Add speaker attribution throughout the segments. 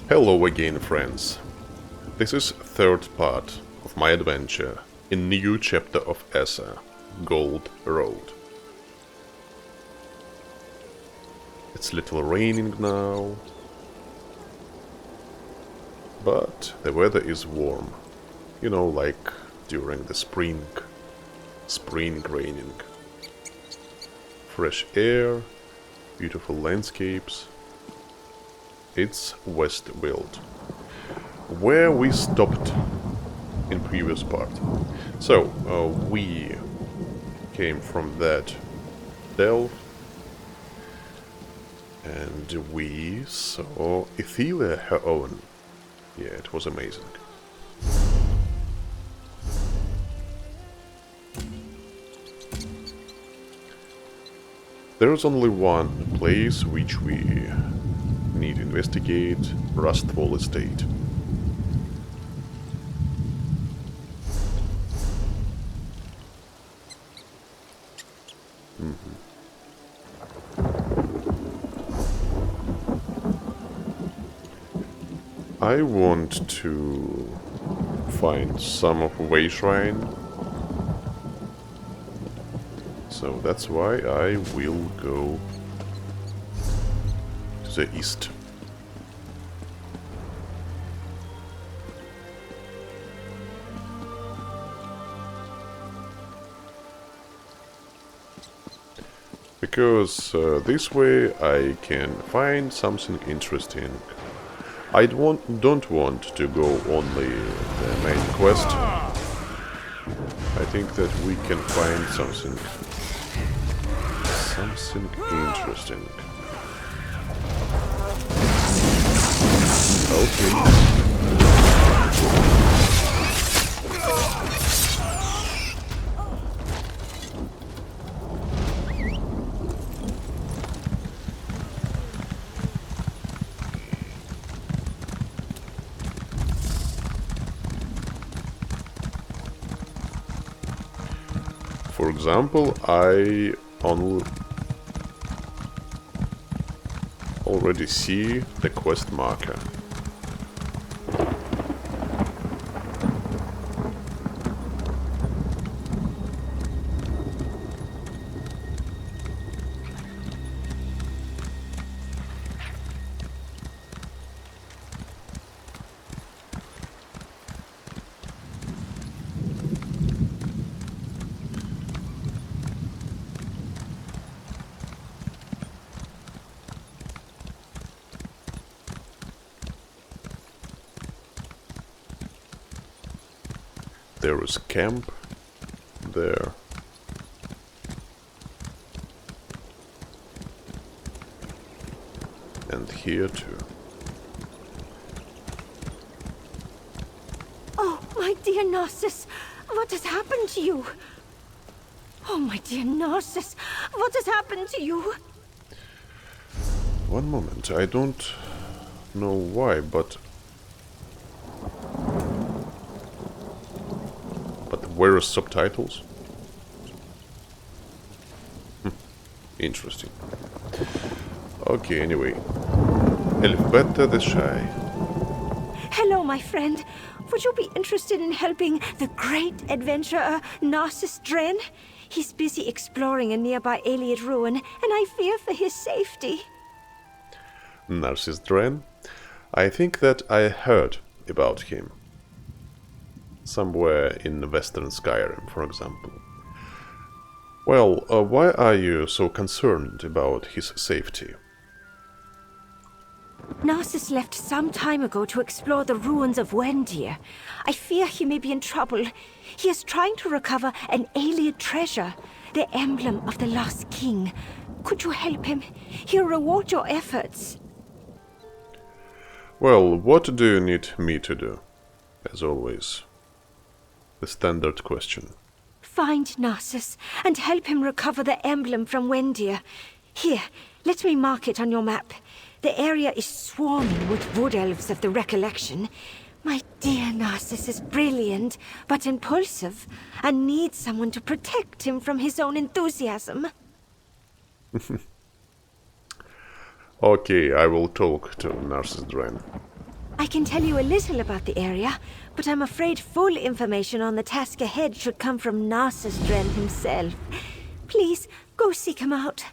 Speaker 1: Hello again, friends. This is third part of my adventure in new chapter of Essa, Gold Road. It's little raining now, but the weather is warm. You know, like during the spring raining. Fresh air, beautiful landscapes. It's Westfield, where we stopped in previous part. So, we came from that delve, and we saw Ethilia her own. Yeah, it was amazing. There's only one place which we need to investigate, Rustfall Estate. I want to find some of Way Shrine, so that's why I will go to the east. Because this way I can find something interesting. I don't want to go only the main quest. I think that we can find something interesting. Okay. For example, I already see the quest marker. There is camp there. And here too.
Speaker 2: Oh, my dear Narcissus, what has happened to you? Oh, my dear Narcissus, what has happened to you?
Speaker 1: One moment, I don't know why, but where are subtitles? Interesting. Okay, anyway. Elfbeta the Shy.
Speaker 2: Hello, my friend. Would you be interested in helping the great adventurer Narcissus Dren? He's busy exploring a nearby Iliad ruin, and I fear for his safety.
Speaker 1: Narcissus Dren? I think that I heard about him. Somewhere in Western Skyrim, for example. Well, why are you so concerned about his safety?
Speaker 2: Narcissus left some time ago to explore the ruins of Wendir. I fear he may be in trouble. He is trying to recover an Iliad treasure, the emblem of the lost king. Could you help him? He'll reward your efforts.
Speaker 1: Well, what do you need me to do? As always. The standard question.
Speaker 2: Find Narcissus and help him recover the emblem from Wendir. Here, let me mark it on your map. The area is swarming with wood elves of the recollection. My dear Narcissus is brilliant, but impulsive, and needs someone to protect him from his own enthusiasm.
Speaker 1: Okay, I will talk to Narcissus Dren.
Speaker 2: I can tell you a little about the area, but I'm afraid full information on the task ahead should come from Narcissus Dren himself. Please, go seek him out.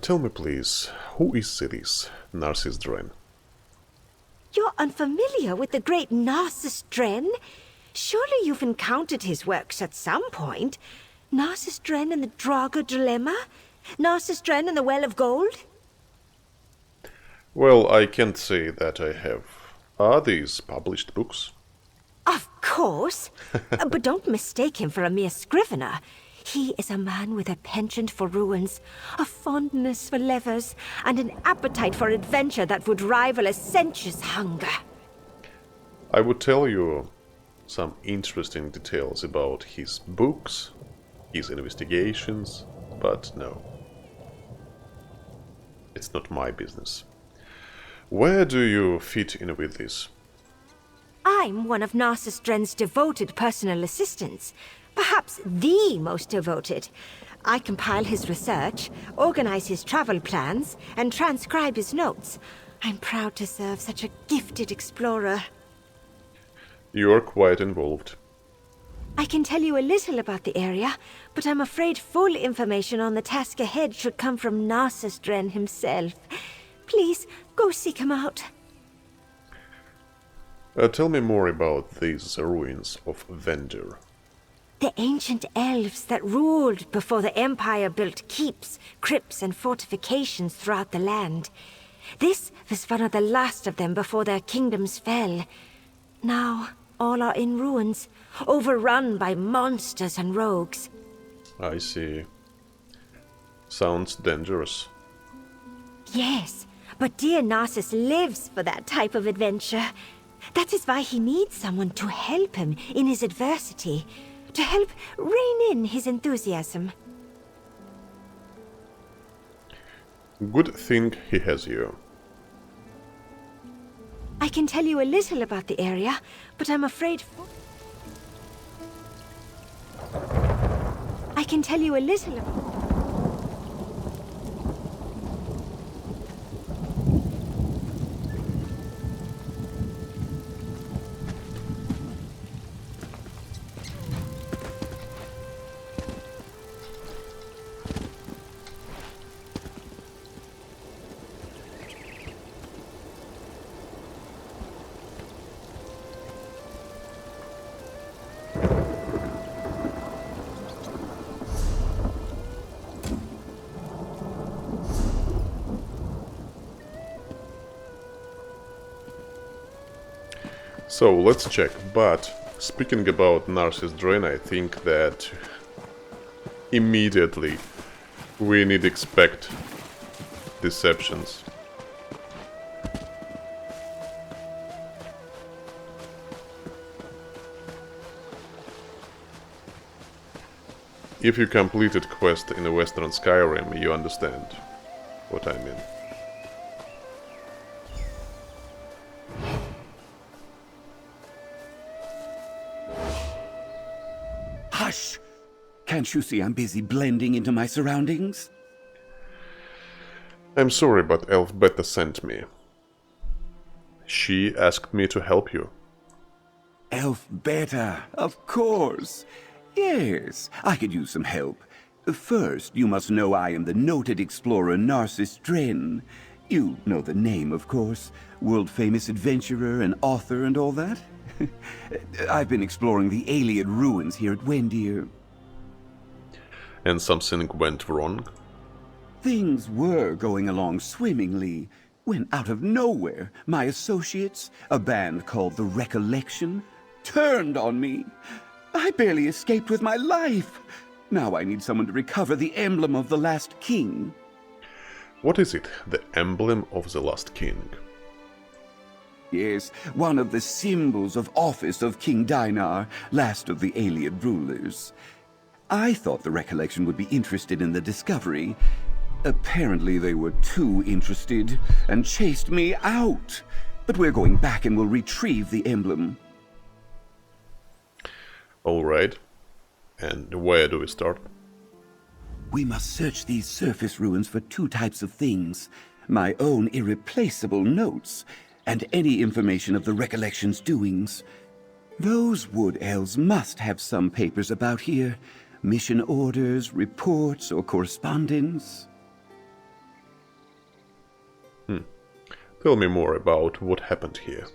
Speaker 1: Tell me please, who is this Narcissus Dren?
Speaker 2: You're unfamiliar with the great Narcissus Dren? Surely you've encountered his works at some point. Narcissus Dren and the Draugr Dilemma? Narcissus Dren and the Well of Gold?
Speaker 1: Well, I can't say that I have. Are these published books?
Speaker 2: Of course. But don't mistake him for a mere scrivener. He is a man with a penchant for ruins, a fondness for levers, and an appetite for adventure that would rival a sensuous hunger.
Speaker 1: I would tell you some interesting details about his books, his investigations, but no. It's not my business. Where do you fit in with this?
Speaker 2: I'm one of Narcissus Dren's devoted personal assistants. Perhaps the most devoted. I compile his research, organize his travel plans, and transcribe his notes. I'm proud to serve such a gifted explorer.
Speaker 1: You're quite involved.
Speaker 2: I can tell you a little about the area, but I'm afraid full information on the task ahead should come from Narcissus Dren himself. Please, go seek him out.
Speaker 1: Tell me more about these ruins of Vendir.
Speaker 2: The ancient elves that ruled before the Empire built keeps, crypts, and fortifications throughout the land. This was one of the last of them before their kingdoms fell. Now, all are in ruins, overrun by monsters and rogues.
Speaker 1: I see. Sounds dangerous.
Speaker 2: Yes, but dear Narcissus lives for that type of adventure. That is why he needs someone to help him in his adversity, to help rein in his enthusiasm.
Speaker 1: Good thing he has you.
Speaker 2: I can tell you a little about the area, but I'm afraid... I can tell you a little...
Speaker 1: So, let's check, but speaking about Narcissus Dren, I think that immediately we need expect deceptions. If you completed quest in the Western Skyrim, you understand what I mean.
Speaker 3: Hush! Can't you see I'm busy blending into my surroundings?
Speaker 1: I'm sorry, but Elf Beta sent me. She asked me to help you.
Speaker 3: Elf Beta, of course. Yes, I could use some help. First, you must know I am the noted explorer Narcissus Dren. You know the name, of course. World-famous adventurer and author and all that. I've been exploring the Ayleid ruins here at Wendir.
Speaker 1: And something went wrong?
Speaker 3: Things were going along swimmingly, when out of nowhere, my associates, a band called the Recollection, turned on me. I barely escaped with my life. Now I need someone to recover the emblem of the last king.
Speaker 1: What is it, the emblem of the last king?
Speaker 3: Yes, one of the symbols of office of King Dinar, last of the Ayleid rulers. I thought the Recollection would be interested in the discovery. Apparently they were too interested and chased me out. But we're going back and will retrieve the emblem.
Speaker 1: Alright. And where do we start?
Speaker 3: We must search these surface ruins for two types of things. my own irreplaceable notes, and any information of the Recollection's doings. Those Wood Elves must have some papers about here. Mission orders, reports, or correspondence.
Speaker 1: Tell me more about what happened here.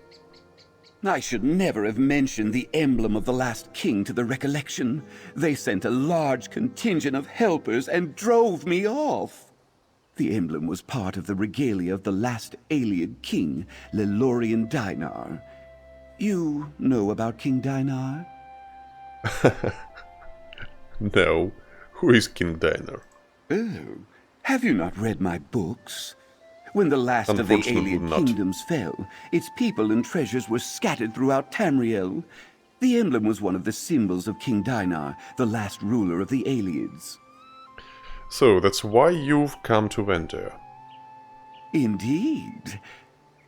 Speaker 3: I should never have mentioned the emblem of the last king to the Recollection. They sent a large contingent of helpers and drove me off. The emblem was part of the regalia of the last Ayleid king, Lelorian Dinar. You know about King Dinar?
Speaker 1: No. Who is King Dinar?
Speaker 3: Oh, have you not read my books? When the last of the
Speaker 1: Unfortunately
Speaker 3: Ayleid
Speaker 1: not.
Speaker 3: kingdoms fell, its people and treasures were scattered throughout Tamriel. The emblem was one of the symbols of King Dinar, the last ruler of the Ayleids.
Speaker 1: So that's why you've come to Vendir.
Speaker 3: Indeed.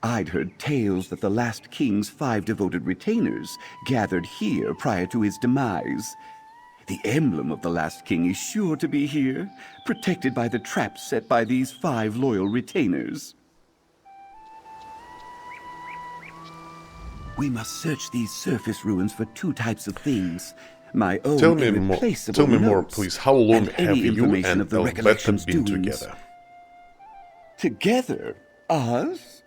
Speaker 3: I'd heard tales that the last king's 5 devoted retainers gathered here prior to his demise. The emblem of the last king is sure to be here, protected by the traps set by these 5 loyal retainers. We must search these surface ruins for 2 types of things. My own
Speaker 1: Tell me
Speaker 3: irreplaceable
Speaker 1: more,
Speaker 3: notes,
Speaker 1: please. How long
Speaker 3: and
Speaker 1: have
Speaker 3: any
Speaker 1: you
Speaker 3: information
Speaker 1: and
Speaker 3: of the
Speaker 1: Elvetta
Speaker 3: Recollection's
Speaker 1: been
Speaker 3: doings.
Speaker 1: together?
Speaker 3: Together? Us?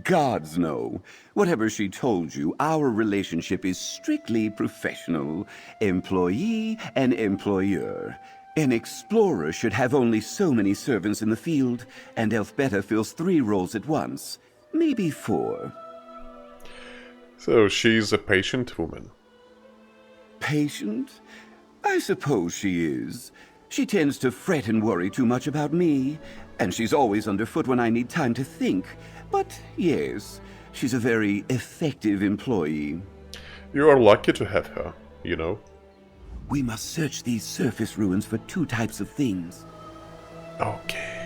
Speaker 3: Gods no. Whatever she told you, our relationship is strictly professional. Employee and employer. An explorer should have only so many servants in the field, and Elfbeta fills 3 roles at once. Maybe 4.
Speaker 1: So she's a patient woman.
Speaker 3: Patient? I suppose she is. She tends to fret and worry too much about me, and she's always underfoot when I need time to think. But yes, she's a very effective employee.
Speaker 1: You are lucky to have her, you know.
Speaker 3: We must search these surface ruins for 2 types of things.
Speaker 1: Okay.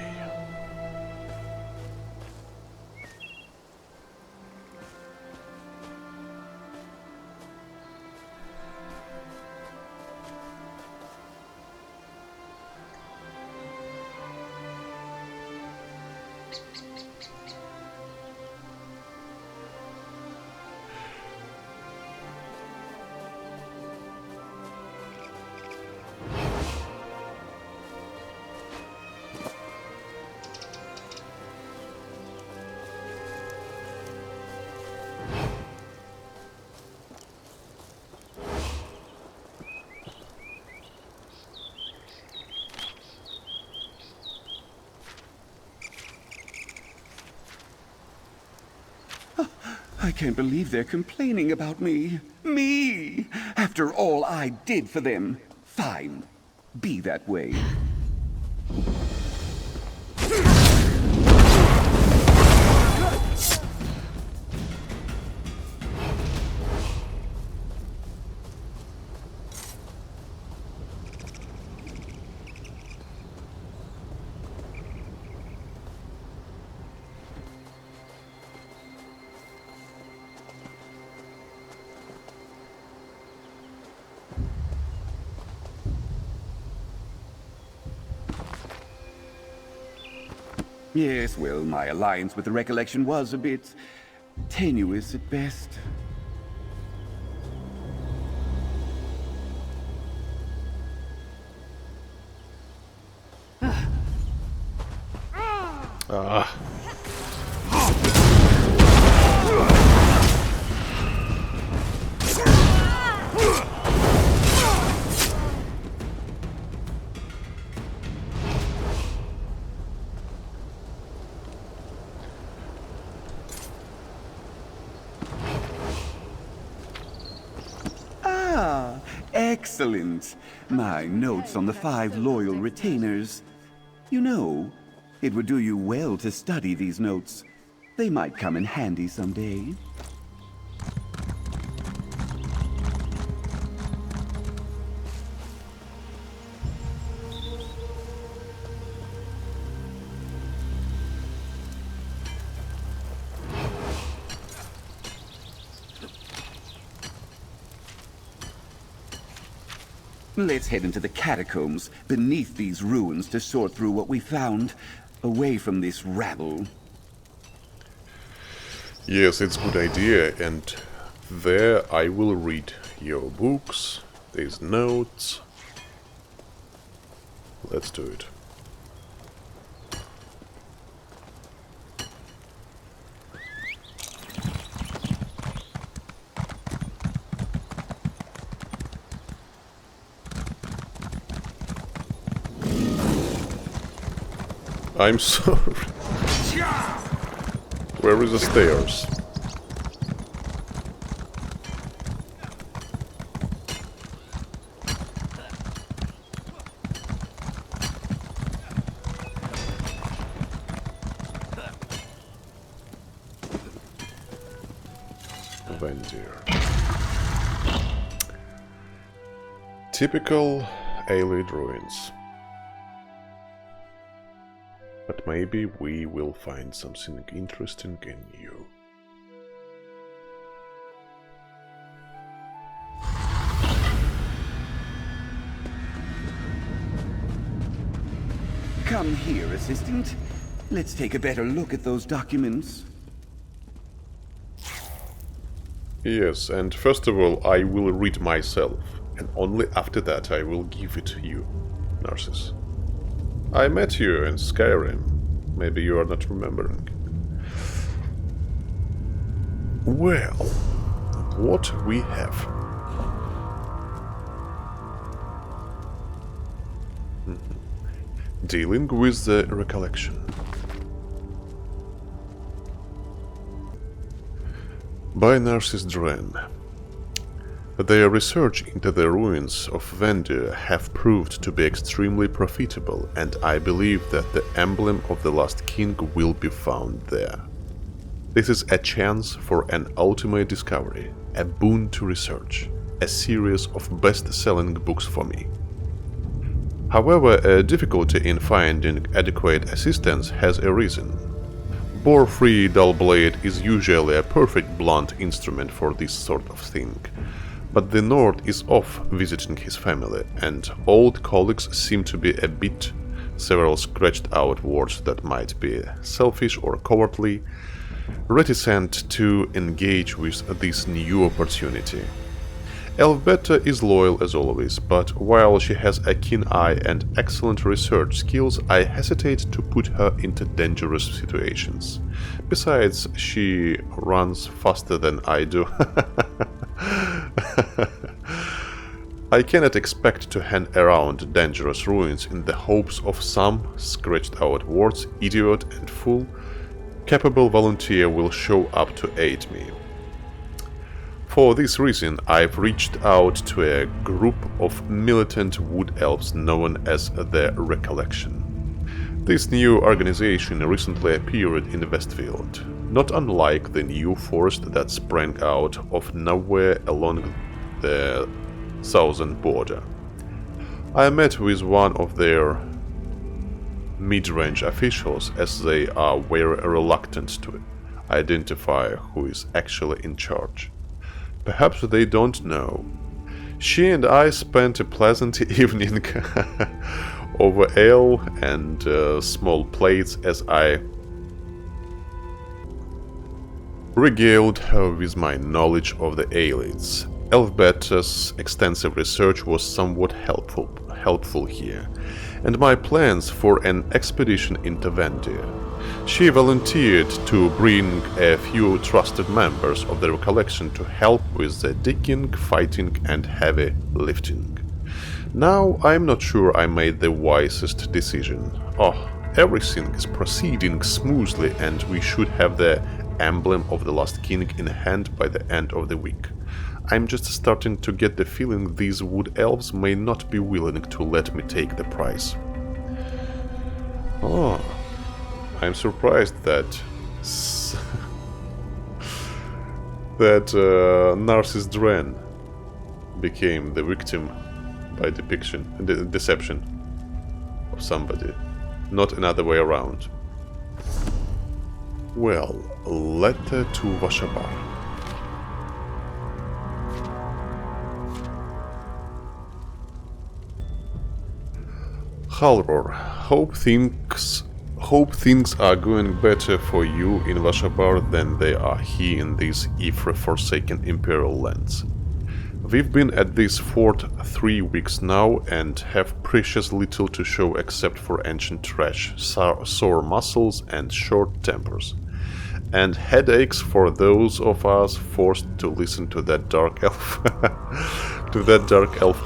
Speaker 3: I can't believe they're complaining about me. Me! After all I did for them. Fine. Be that way. Yes, well, my alliance with the Recollection was a bit tenuous at best.
Speaker 1: Ah.
Speaker 3: Ah, excellent. My notes on the 5 loyal retainers. You know, it would do you well to study these notes. They might come in handy someday. Let's head into the catacombs beneath these ruins to sort through what we found. away from this rabble.
Speaker 1: Yes, it's a good idea, and there I will read your books, these notes. Let's do it. I'm sorry. Where is the stairs? Vendir. Typical Aelid ruins. But maybe we will find something interesting in you.
Speaker 3: Come here, assistant. Let's take a better look at those documents.
Speaker 1: Yes, and first of all, I will read myself, and only after that I will give it to you, Narcissus. I met you in Skyrim. Maybe you are not remembering. Well, what we have? Dealing with the recollection. By Narcissus Dren. Their research into the ruins of Vendir have proved to be extremely profitable, and I believe that the emblem of the Last King will be found there. This is a chance for an ultimate discovery, a boon to research, a series of best-selling books for me. However, a difficulty in finding adequate assistance has arisen. Bore-free dull blade is usually a perfect blunt instrument for this sort of thing. But the Nord is off visiting his family, and old colleagues seem to be a bit, several scratched out words that might be selfish or cowardly, reticent to engage with this new opportunity. Elvbeta is loyal as always, but while she has a keen eye and excellent research skills, I hesitate to put her into dangerous situations. Besides, she runs faster than I do. I cannot expect to hand around dangerous ruins in the hopes of some scratched-out words, idiot and fool. Capable volunteer will show up to aid me. For this reason, I've reached out to a group of militant wood elves known as the Recollection. This new organization recently appeared in Westfield, not unlike the new forest that sprang out of nowhere along the southern border. I met with one of their mid-range officials, as they are very reluctant to identify who is actually in charge. Perhaps they don't know. She and I spent a pleasant evening over ale and small plates as I regaled her with my knowledge of the Aelids. Elvbeta's extensive research was somewhat helpful here, and my plans for an expedition into Vendir. She volunteered to bring a few trusted members of the Recollection to help with the digging, fighting, and heavy lifting. Now, I'm not sure I made the wisest decision. Oh, everything is proceeding smoothly, and we should have the emblem of the Last King in hand by the end of the week. I'm just starting to get the feeling these wood elves may not be willing to let me take the prize. Oh, I'm surprised that Narcissus Dren became the victim by deception of somebody, not another way around. Well, letter to Vashabar. Halror, Hope things are going better for you in Vashabar than they are here in these Ifra-forsaken Imperial lands. We've been at this fort 3 weeks now and have precious little to show except for ancient trash, sore muscles and short tempers. And headaches for those of us forced to listen to that dark elf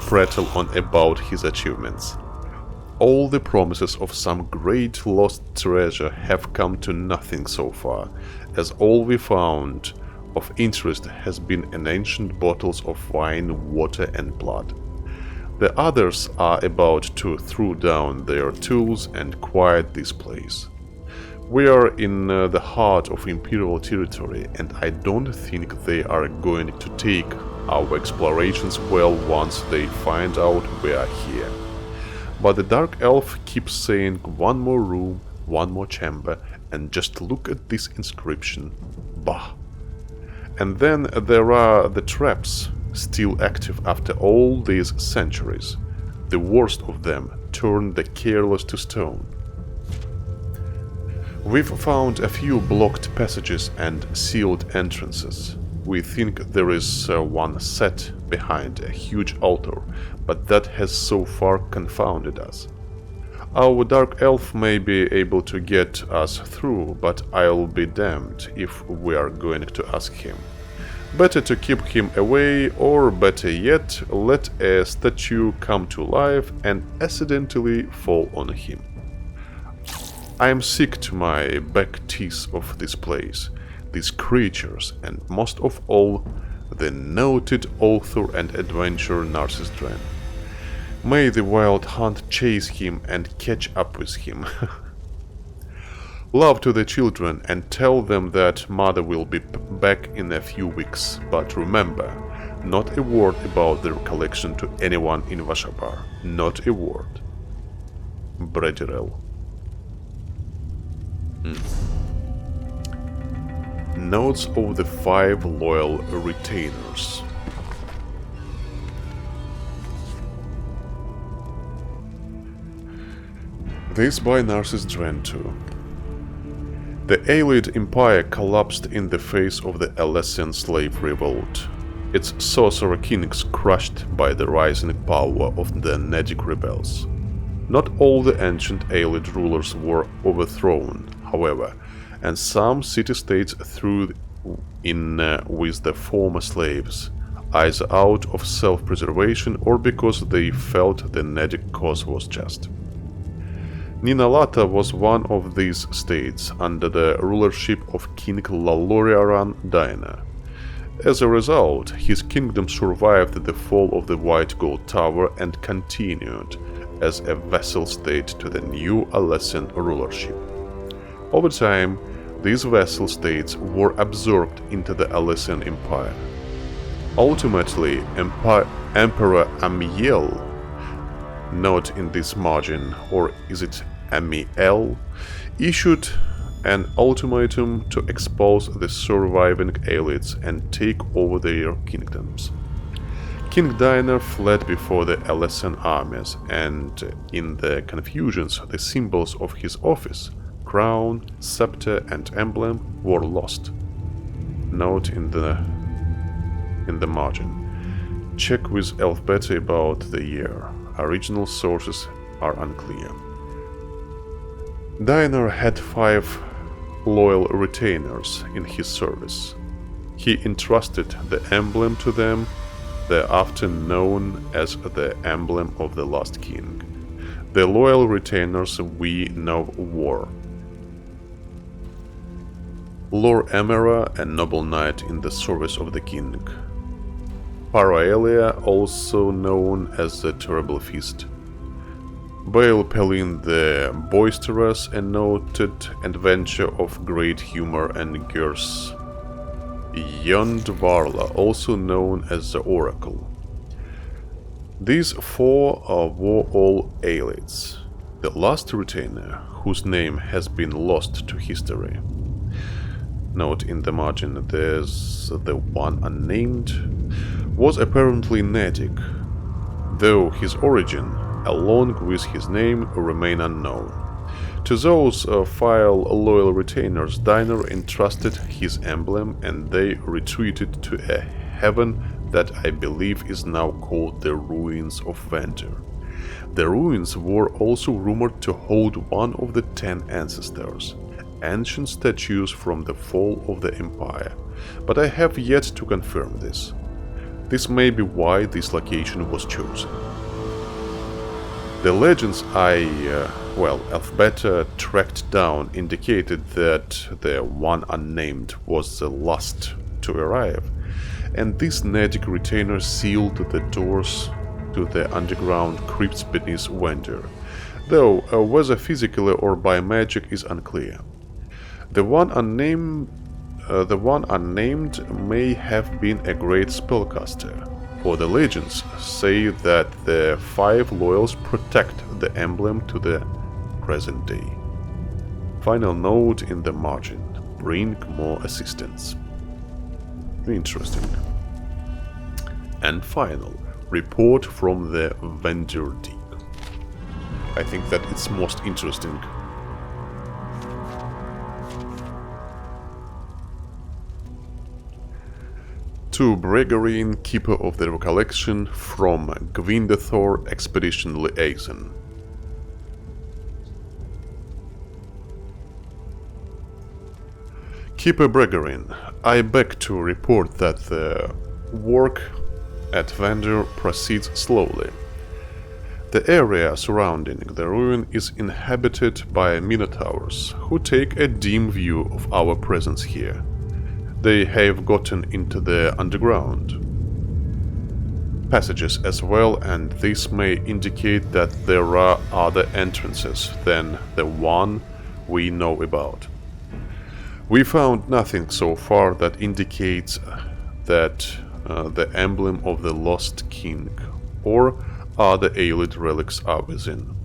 Speaker 1: prattle on about his achievements. All the promises of some great lost treasure have come to nothing so far, as all we found of interest has been in ancient bottles of wine, water and blood. The others are about to throw down their tools and quiet this place. We are in the heart of Imperial territory, and I don't think they are going to take our explorations well once they find out we are here. But the Dark Elf keeps saying one more room, one more chamber, and just look at this inscription. Bah! And then there are the traps, still active after all these centuries. The worst of them turn the careless to stone. We've found a few blocked passages and sealed entrances. We think there is one set behind a huge altar, but that has so far confounded us. Our Dark Elf may be able to get us through, but I'll be damned if we are going to ask him. Better to keep him away, or better yet, let a statue come to life and accidentally fall on him. I am sick to my back teeth of this place, these creatures, and most of all, the noted author and adventurer Narcissus Dren. May the wild hunt chase him and catch up with him. Love to the children and tell them that mother will be back in a few weeks, but remember, not a word about their collection to anyone in Vashabar. Not a word. Bredirel. Notes of the 5 loyal retainers. This by Narcissus Dren too. The Aelid Empire collapsed in the face of the Alessian slave revolt, its sorcerer kings crushed by the rising power of the Nedic rebels. Not all the ancient Aelid rulers were overthrown, however, and some city-states threw in with the former slaves, either out of self-preservation or because they felt the Nedic cause was just. Ninalata was one of these states under the rulership of King Laloriaran Dina. As a result, his kingdom survived the fall of the White Gold Tower and continued as a vassal state to the new Alessian rulership. Over time, these vassal states were absorbed into the Alessian Empire. Ultimately, Emperor Amiel, not in this margin, or is it Amiel, issued an ultimatum to expose the surviving Aelids and take over their kingdoms. King Dina fled before the Alessian armies, and in the confusions the symbols of his office, crown, scepter and emblem, were lost. Note in the margin. Check with Elf Betty about the year. Original sources are unclear. Diner had 5 loyal retainers in his service. He entrusted the emblem to them, thereafter known as the Emblem of the Last King. The loyal retainers we know were Lord Emera, a noble knight in the service of the king. Paraelia, also known as the Terrible Feast. Bael Pelin the Boisterous, a noted adventurer of great humor and girth. Yondvarla, also known as the Oracle. These 4 were all Aelids. The last retainer, whose name has been lost to history. Note in the margin, there's the one unnamed, was apparently Nedic, though his origin, along with his name, remain unknown. To those file loyal retainers, Diner entrusted his emblem and they retreated to a heaven that I believe is now called the Ruins of Vendor. The ruins were also rumored to hold one of the 10 ancestors, ancient statues from the fall of the Empire, but I have yet to confirm this. This may be why this location was chosen. The legends Alphabeta tracked down indicated that the one unnamed was the last to arrive, and this Nedic retainer sealed the doors to the underground crypts beneath Vendor, though whether physically or by magic is unclear. The one unnamed may have been a great spellcaster, for the legends say that the 5 loyals protect the emblem to the present day. Final note in the margin: bring more assistance. Interesting. And final, report from the Vendor Deep. I think that it's most interesting. To Bregarin, Keeper of the Recollection, from Gwyndathor Expedition Liaison. Keeper Bregarin, I beg to report that the work at Vendor proceeds slowly. The area surrounding the ruin is inhabited by Minotaurs, who take a dim view of our presence here. They have gotten into the underground passages as well, and this may indicate that there are other entrances than the one we know about. We found nothing so far that indicates that the emblem of the Lost King or other Aelid relics are within.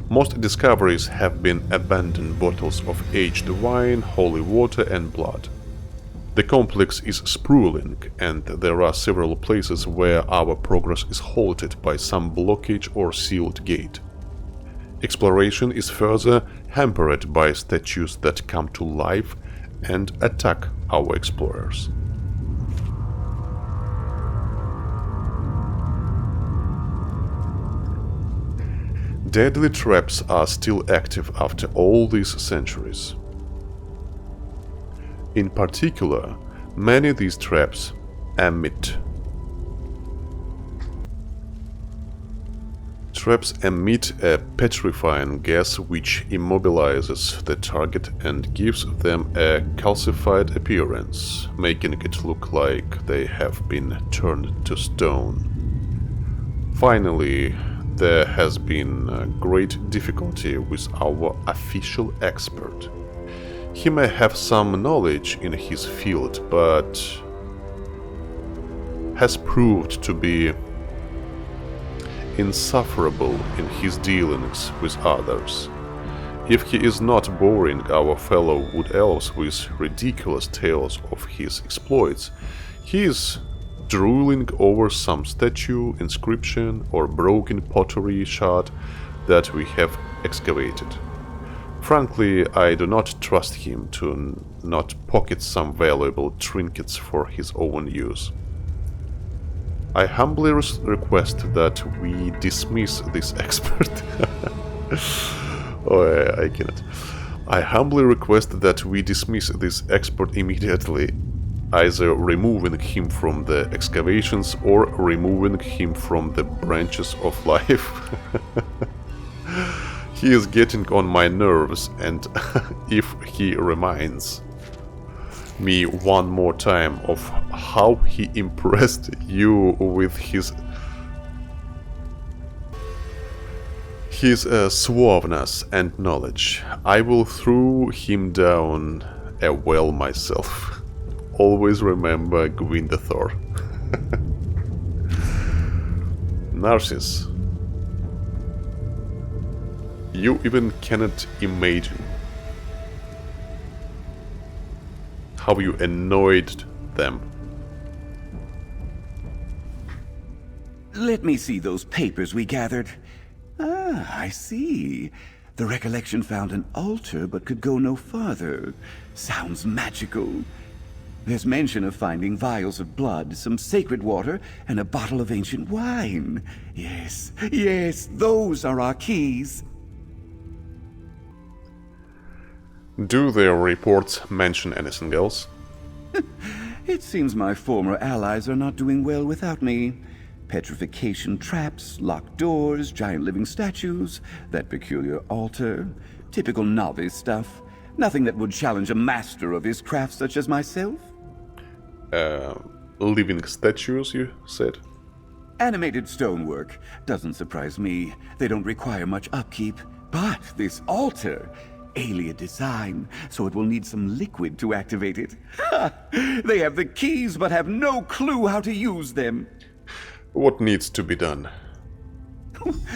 Speaker 1: Most discoveries have been abandoned bottles of aged wine, holy water and blood. The complex is sprawling, and there are several places where our progress is halted by some blockage or sealed gate. Exploration is further hampered by statues that come to life and attack our explorers. Deadly traps are still active after all these centuries. In particular, many of these traps emit a petrifying gas which immobilizes the target and gives them a calcified appearance, making it look like they have been turned to stone. Finally, there has been great difficulty with our official expert. He may have some knowledge in his field, but has proved to be insufferable in his dealings with others. If he is not boring our fellow Wood Elves with ridiculous tales of his exploits, he is drooling over some statue, inscription, or broken pottery shard that we have excavated. Frankly, I do not trust him to not pocket some valuable trinkets for his own use. I humbly request that we dismiss this expert. I cannot. I humbly request that we dismiss this expert immediately, either removing him from the excavations or removing him from the branches of life. He is getting on my nerves, and if he reminds me one more time of how he impressed you with his suaveness and knowledge, I will throw him down a well myself. Always remember Gwyndathor. Narcissus. You even cannot imagine how you annoyed them.
Speaker 3: Let me see those papers we gathered. Ah, I see. The recollection found an altar but could go no farther. Sounds magical. There's mention of finding vials of blood, some sacred water, and a bottle of ancient wine. Yes, yes, those are our keys.
Speaker 1: Do their reports mention anything else?
Speaker 3: It seems my former allies are not doing well without me. Petrification traps, locked doors, giant living statues, that peculiar altar. Typical novice stuff. Nothing that would challenge a master of his craft such as myself.
Speaker 1: Living statues, you said?
Speaker 3: Animated stonework. Doesn't surprise me. They don't require much upkeep. But this altar... alien design, so it will need some liquid to activate it. They have the keys but have no clue how to use them.
Speaker 1: What needs to be done?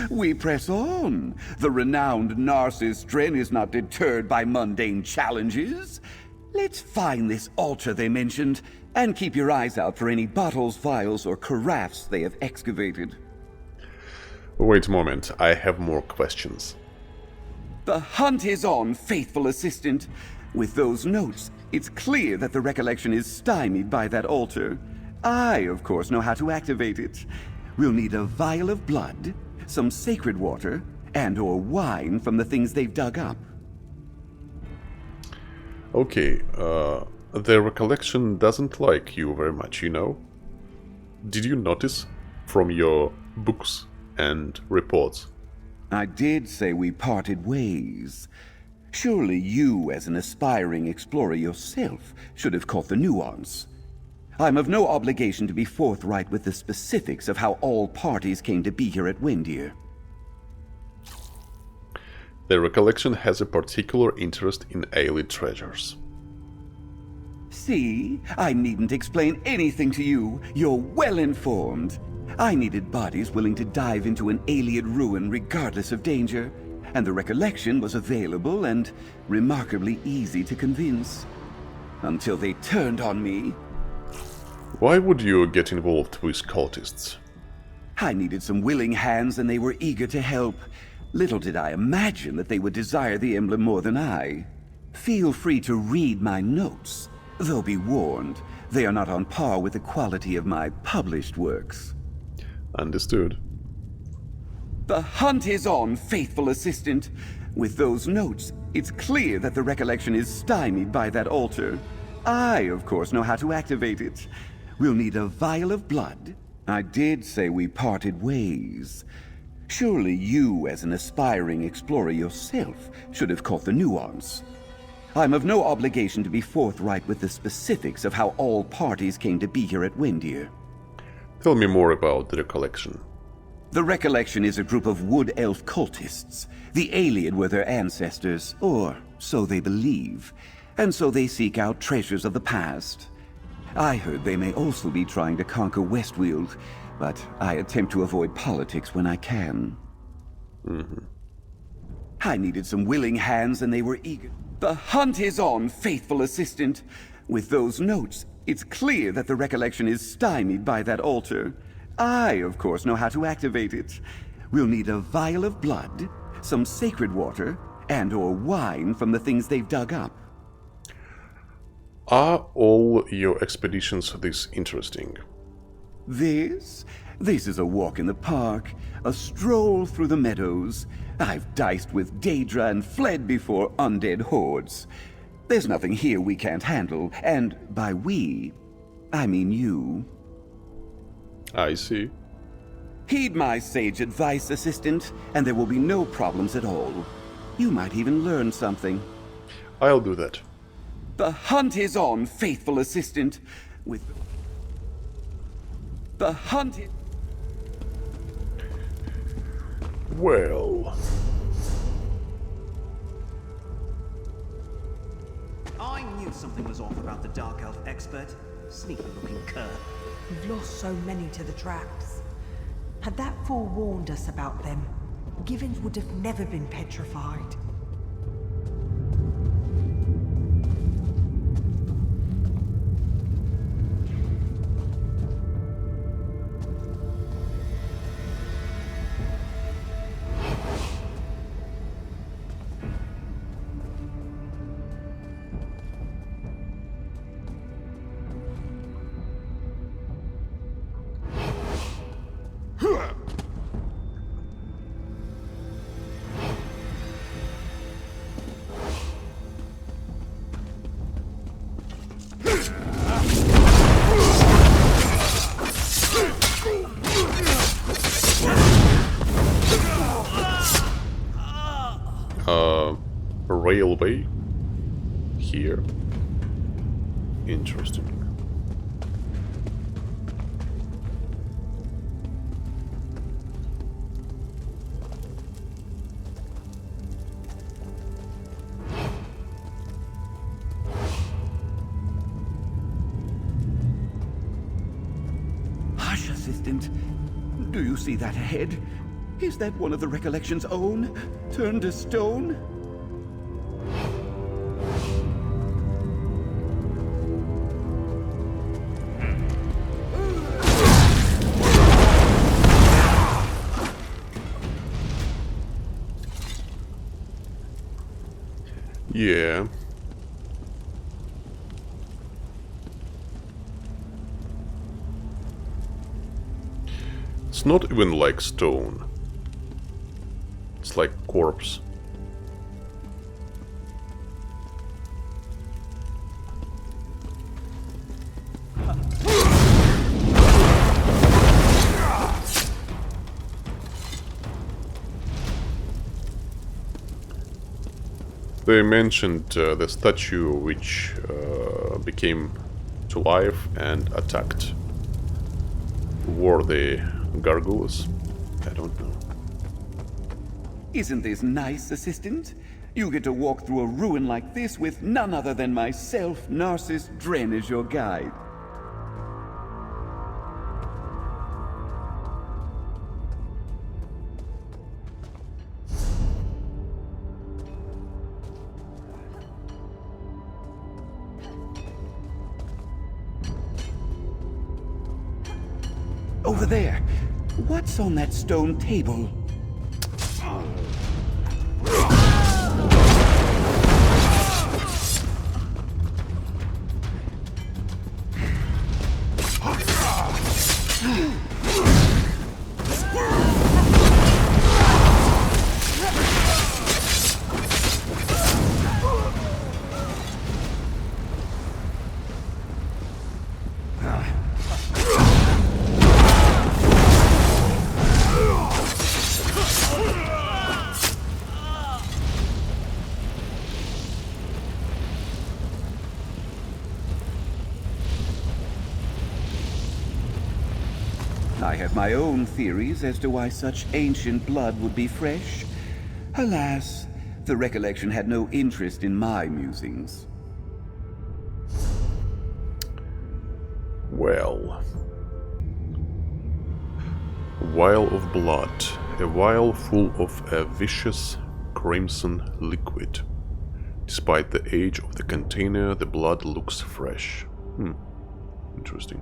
Speaker 3: We press on. The renowned Narcissus Dren is not deterred by mundane challenges. Let's find this altar they mentioned, and keep your eyes out for any bottles, vials, or carafes they have excavated.
Speaker 1: Wait a moment, I have more questions.
Speaker 3: The hunt is on, faithful assistant. With those notes, it's clear that the recollection is stymied by that altar. I, of course, know how to activate it. We'll need a vial of blood, some sacred water, and/or wine from the things they've dug up.
Speaker 1: Okay, their recollection doesn't like you very much, you know? Did you notice from your books and reports?
Speaker 3: I did say we parted ways. Surely you, as an aspiring explorer yourself, should have caught the nuance. I'm of no obligation to be forthright with the specifics of how all parties came to be here at Windir.
Speaker 1: Their recollection has a particular interest in alien treasures.
Speaker 3: See? I needn't explain anything to you. You're well informed. I needed bodies willing to dive into an alien ruin regardless of danger, and the recollection was available and remarkably easy to convince. Until they turned on me.
Speaker 1: Why would you get involved with cultists?
Speaker 3: I needed some willing hands and they were eager to help. Little did I imagine that they would desire the emblem more than I. Feel free to read my notes, though be warned, they are not on par with the quality of my published works.
Speaker 1: Understood.
Speaker 3: The hunt is on, faithful assistant. With those notes, it's clear that the recollection is stymied by that altar. I, of course, know how to activate it. We'll need a vial of blood. I did say we parted ways. Surely you, as an aspiring explorer yourself, should have caught the nuance. I'm of no obligation to be forthright with the specifics of how all parties came to be here at Windir.
Speaker 1: Tell me more about the recollection.
Speaker 3: The recollection is a group of wood elf cultists. The alien were their ancestors, or so they believe, and so they seek out treasures of the past. I heard they may also be trying to conquer Westweald, but I attempt to avoid politics when I can. I needed some willing hands and they were eager. The hunt is on, faithful assistant. With those notes, it's clear that the recollection is stymied by that altar. I, of course, know how to activate it. We'll need a vial of blood, some sacred water, and/or wine from the things they've dug up.
Speaker 1: Are all your expeditions this interesting?
Speaker 3: This is a walk in the park, a stroll through the meadows. I've diced with Daedra and fled before undead hordes. There's nothing here we can't handle, and by we, I mean you.
Speaker 1: I see.
Speaker 3: Heed my sage advice, assistant, and there will be no problems at all. You might even learn something.
Speaker 1: I'll do that.
Speaker 3: The hunt is on, faithful assistant. With the hunt is...
Speaker 1: Well...
Speaker 4: I knew something was off about the Dark Elf expert. Sneaky-looking cur.
Speaker 5: We've lost so many to the traps. Had that forewarned us about them, Givens would have never been petrified.
Speaker 1: railway here. Interesting.
Speaker 3: Hush, assistant. Do you see that ahead? Is that one of the Recollection's own, turned to stone?
Speaker 1: Yeah. It's not even like stone. It's like corpse. They mentioned the statue which became to life and attacked. Who were the gargoyles? I don't know.
Speaker 3: Isn't this nice, assistant? You get to walk through a ruin like this with none other than myself, Narcissus Dren, as your guide. Over there. What's on that stone table? I have my own theories as to why such ancient blood would be fresh. Alas, the Recollection had no interest in my musings.
Speaker 1: Well. Vial of blood. A vial full of a vicious crimson liquid. Despite the age of the container, the blood looks fresh. Interesting.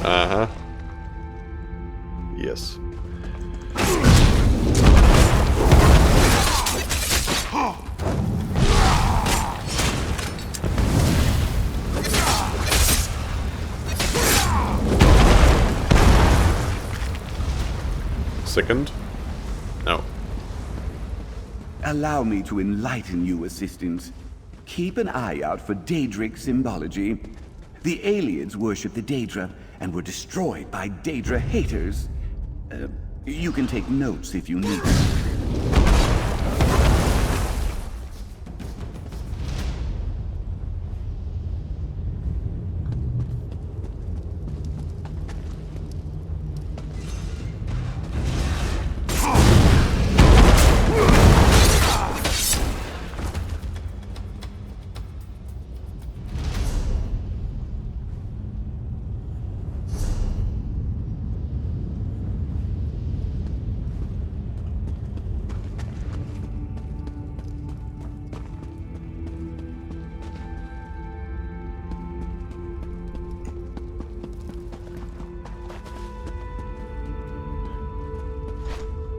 Speaker 1: Uh-huh. Yes. Second? No.
Speaker 3: Allow me to enlighten you, assistant. Keep an eye out for Daedric symbology. The aliens worship the Daedra and were destroyed by Daedra haters. You can take notes if you need them.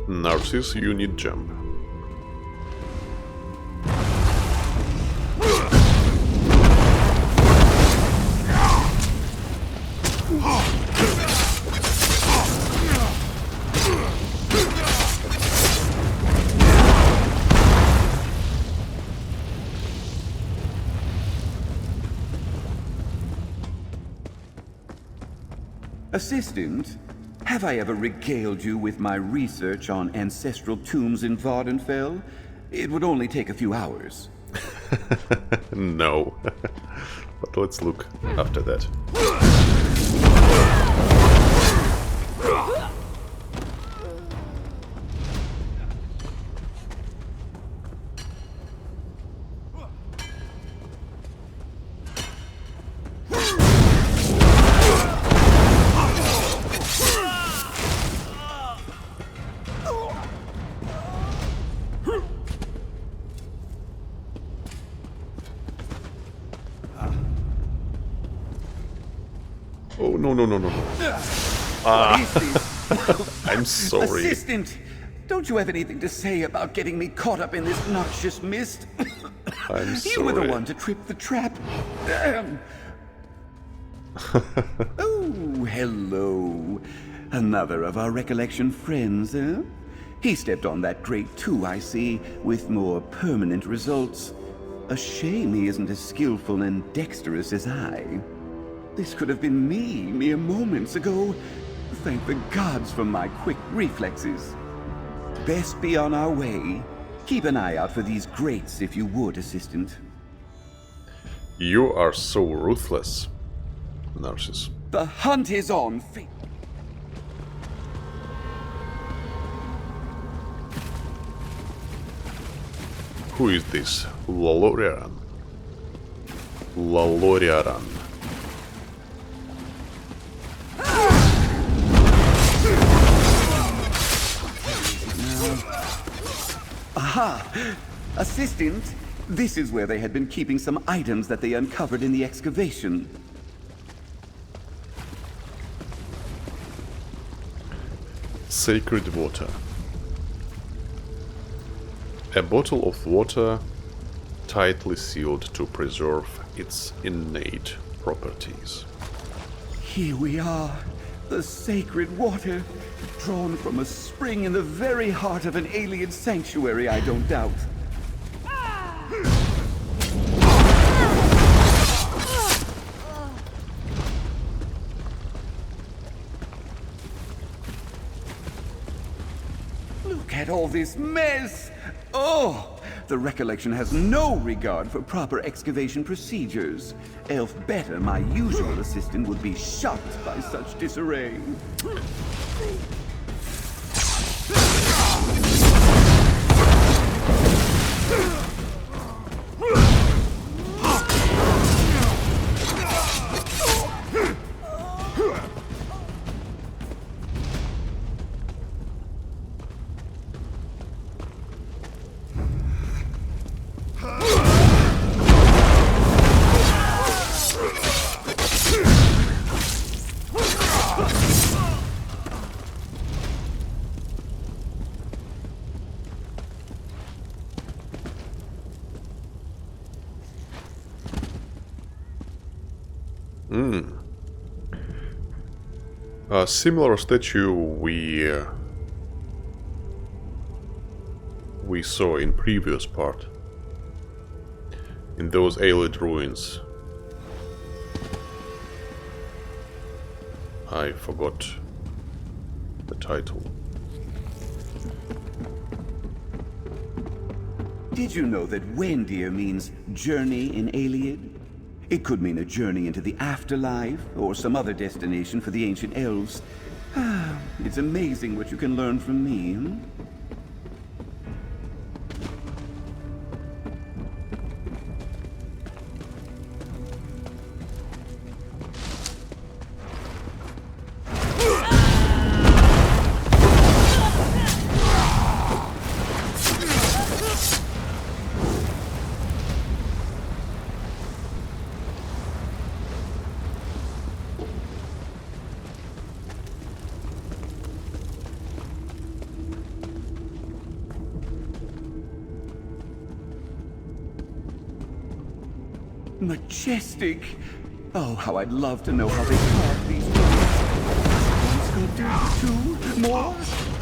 Speaker 1: Narcissus, you need jump.
Speaker 3: Assistant, have I ever regaled you with my research on ancestral tombs in Vardenfell? It would only take a few hours.
Speaker 1: No. But let's look after that. Oh, no, no, no, no, no.
Speaker 3: What is this?
Speaker 1: I'm sorry.
Speaker 3: Assistant, don't you have anything to say about getting me caught up in this noxious mist?
Speaker 1: I'm
Speaker 3: You were the
Speaker 1: sorry.
Speaker 3: one to trip the trap. Damn. Oh, hello. Another of our recollection friends, eh? He stepped on that grate too, I see, with more permanent results. A shame he isn't as skillful and dexterous as I. This could have been me mere moments ago. Thank the gods for my quick reflexes. Best be on our way. Keep an eye out for these grates if you would, Assistant.
Speaker 1: You are so ruthless, Narcissus.
Speaker 3: The hunt is on.
Speaker 1: Who is this? Laloriaran. Laloriaran.
Speaker 3: Aha! Assistant, this is where they had been keeping some items that they uncovered in the excavation.
Speaker 1: Sacred water. A bottle of water tightly sealed to preserve its innate properties.
Speaker 3: Here we are, the sacred water, drawn from a spring in the very heart of an alien sanctuary, I don't doubt. Look at all this mess! Oh! The recollection has no regard for proper excavation procedures. Elf Better, my usual assistant, would be shocked by such disarray.
Speaker 1: A similar statue we saw in previous part, in those Aelid ruins. I forgot the title.
Speaker 3: Did you know that Wendir means journey in Aeliid? It could mean a journey into the afterlife, or some other destination for the ancient elves. It's amazing what you can learn from me, hmm? majestic. Oh, how I'd love to know how they carved these things. One sculpture, 2 more.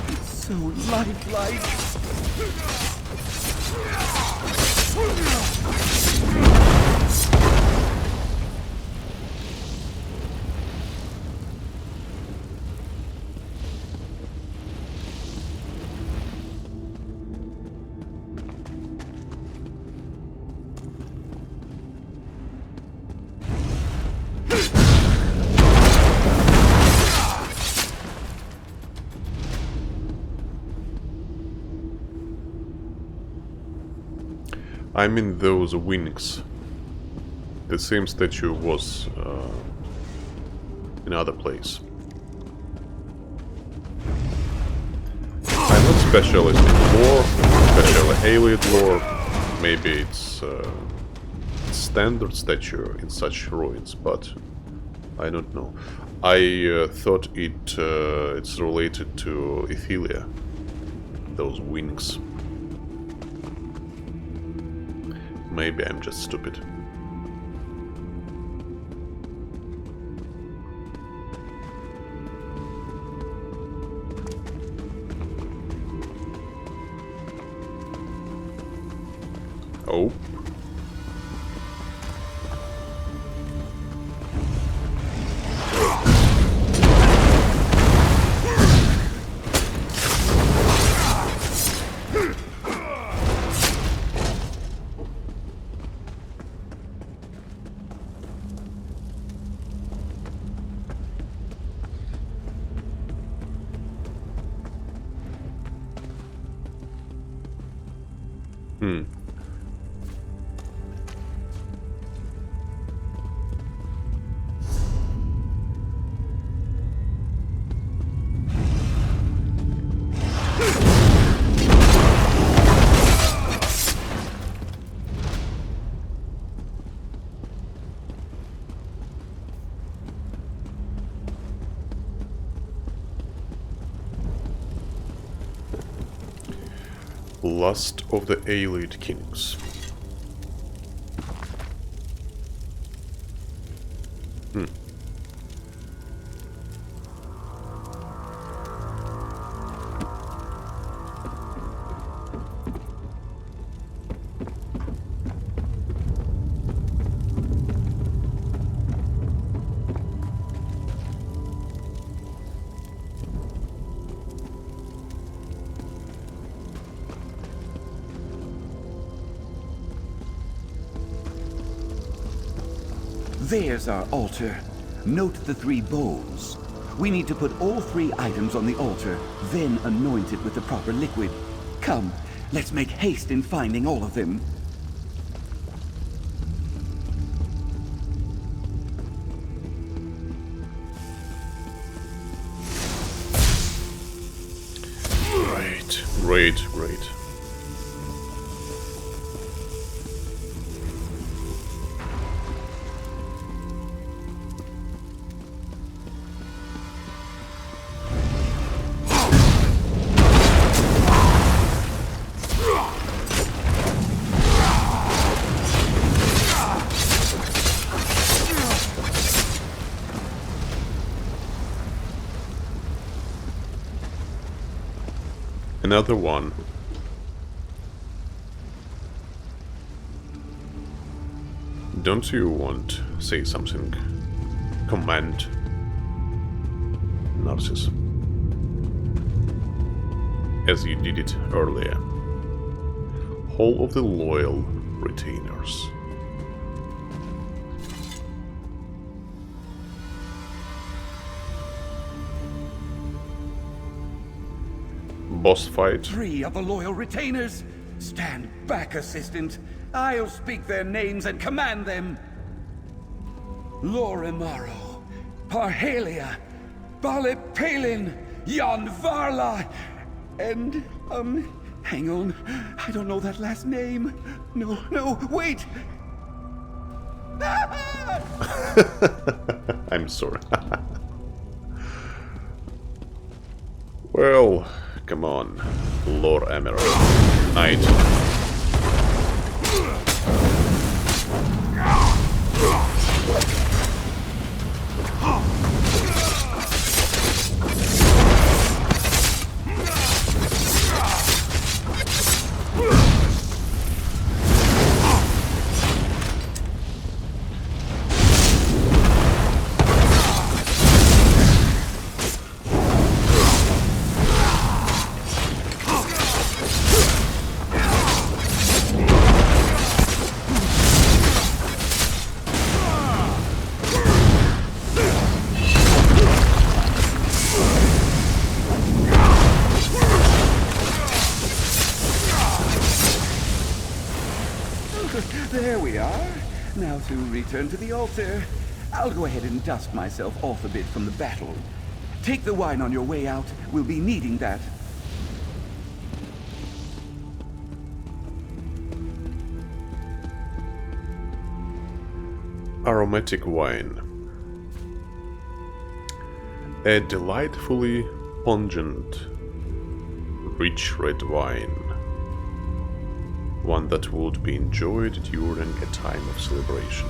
Speaker 3: It's so lifelike.
Speaker 1: I mean those wings. The same statue was in other place. I'm not specialist in lore, especially alien lore. Maybe it's standard statue in such ruins, but I don't know. I thought it's related to Ethelia. Those wings. Maybe I'm just stupid. Oh. Lust of the Allied Kings.
Speaker 3: There's our altar. Note the 3 bowls. We need to put all 3 items on the altar, then anoint it with the proper liquid. Come, let's make haste in finding all of them.
Speaker 1: Great. Another one. Don't you want to say something? Command. Narcissus. As you did it earlier. Hall of the Loyal Retainers. Boss fight.
Speaker 3: 3 of the loyal retainers. Stand back, assistant. I'll speak their names and command them. Lorimaro, Parhalia, Balepalin, Yanvarla, and, hang on. I don't know that last name. No, wait!
Speaker 1: I'm sorry. Well, come on, Lord Emerald Knight.
Speaker 3: There we are. Now to return to the altar. I'll go ahead and dust myself off a bit from the battle. Take the wine on your way out. We'll be needing that.
Speaker 1: Aromatic wine. A delightfully pungent, rich red wine. One that would be enjoyed during a time of celebration.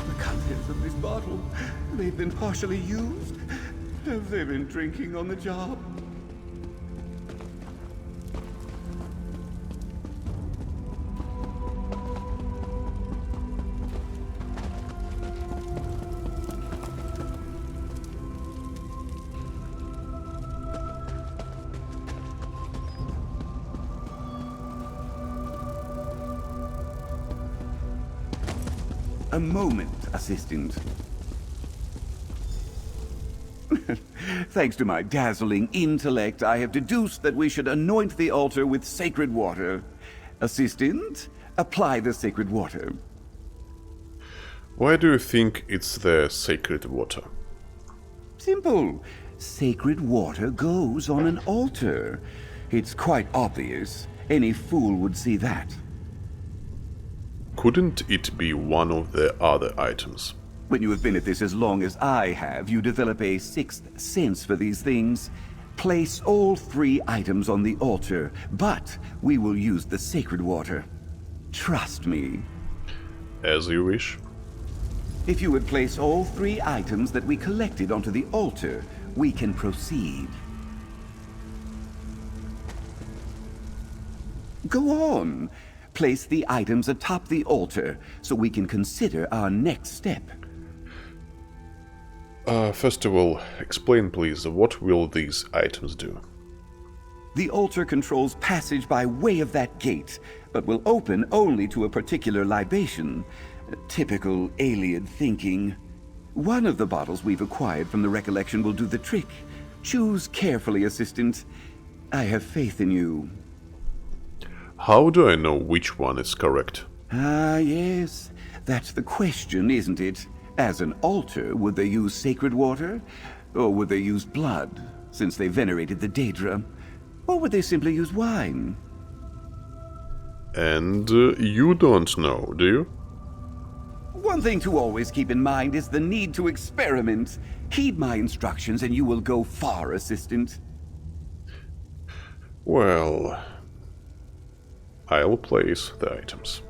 Speaker 3: The contents of this bottle, they've been partially used. Have they been drinking on the job? A moment, assistant. Thanks to my dazzling intellect, I have deduced that we should anoint the altar with sacred water. Assistant, apply the sacred water.
Speaker 1: Why do you think it's the sacred water?
Speaker 3: Simple. Sacred water goes on an altar. It's quite obvious. Any fool would see that.
Speaker 1: Couldn't it be one of the other items?
Speaker 3: When you have been at this as long as I have, you develop a sixth sense for these things. Place all 3 items on the altar, but we will use the sacred water. Trust me.
Speaker 1: As you wish.
Speaker 3: If you would place all 3 items that we collected onto the altar, we can proceed. Go on. Place the items atop the altar so we can consider our next step.
Speaker 1: First of all, explain please, what will these items do?
Speaker 3: The altar controls passage by way of that gate, but will open only to a particular libation. Typical alien thinking. One of the bottles we've acquired from the recollection will do the trick. Choose carefully, assistant. I have faith in you.
Speaker 1: How do I know which one is correct?
Speaker 3: Ah, yes. That's the question, isn't it? As an altar, would they use sacred water? Or would they use blood, since they venerated the Daedra? Or would they simply use wine?
Speaker 1: And you don't know, do you?
Speaker 3: One thing to always keep in mind is the need to experiment. Heed my instructions and you will go far, assistant.
Speaker 1: Well, I'll place the items.